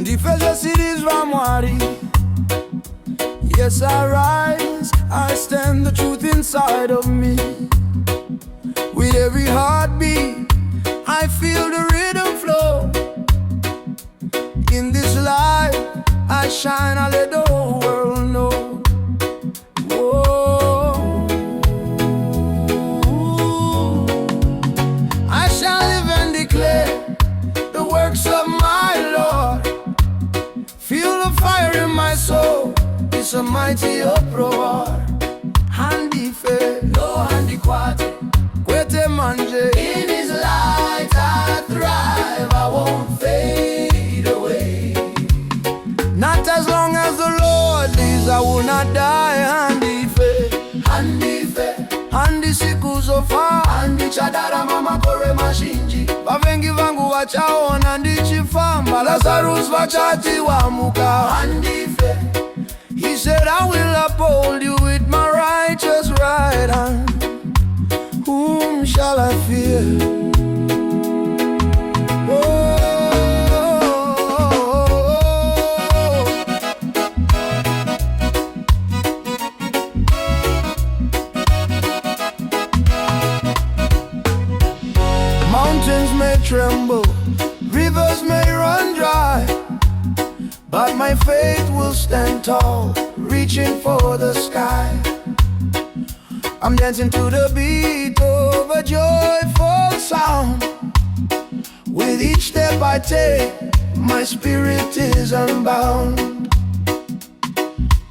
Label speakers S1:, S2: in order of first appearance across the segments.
S1: Andifeze series Ramwari. Yes, I rise, I stand the truth inside of me. With every heartbeat, I feel the rhythm flow. In this life, I shine, I let the whole world know. Whoa. I shall live and declare the works of my Lord. Feel the fire in my soul, it's a mighty uproar. Handi fe, no handi kwate, kwete manje. In his light I thrive, I won't fade away. Not as long as the Lord lives, I will not die. Handi fe, handi fe, handi siku zofa, handi chadara mama kore mashinji. Bavengi vangu wachaona ndichifamba, Lazarus vachati wamuka. Handi fe, he said, I will uphold you with my righteous right hand. Whom shall I fear? Oh. Mountains may tremble, rivers may run dry, but my faith will stand tall, reaching for the sky. I'm dancing to the beat of a joyful sound. With each step I take, my spirit is unbound.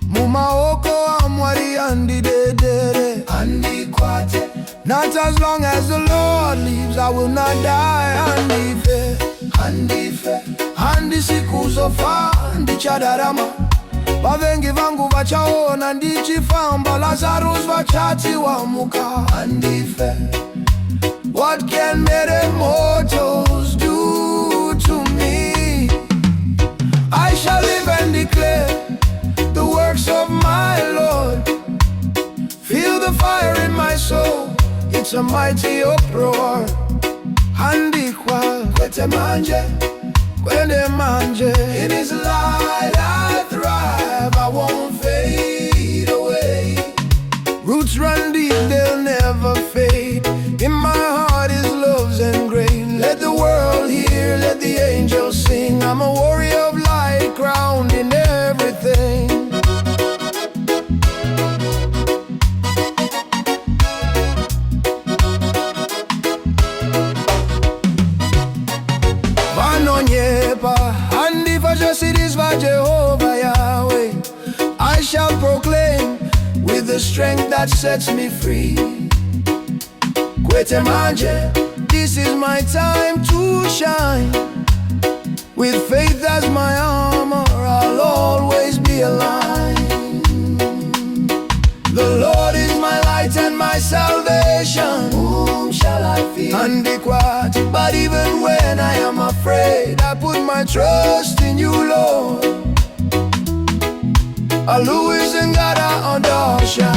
S1: Mumaoko amwari andi dedere, andi kwate. Not as long as the Lord lives, I will not die. Andi fe, andi fe, andi siku zofa, andi chadarama. Bavengi vangu vachaona ndichifamba, Lazarus vachati wamuka. Andi fe, what can mere mortals do to me? I shall live and declare the works of my Lord. Feel the fire in my soul, it's a mighty uproar. Handi kwa kwete manje, kwende manje. In his light I thrive, I won't fade away. Roots run deep, they'll never fade. In my heart is love's ingrained. Let the world hear, let the angels sing. I'm a warrior of light, crowned in everything. Jehovah Yahweh, I shall proclaim with the strength that sets me free. Kwete manje, this is my time to shine. With faith as my armor, I'll always be aligned. The Lord is my light and my salvation. Whom shall I fear? Andikwati, but even when I am afraid, I put my trust in you, Lord. Aluis and Gada on Dosha.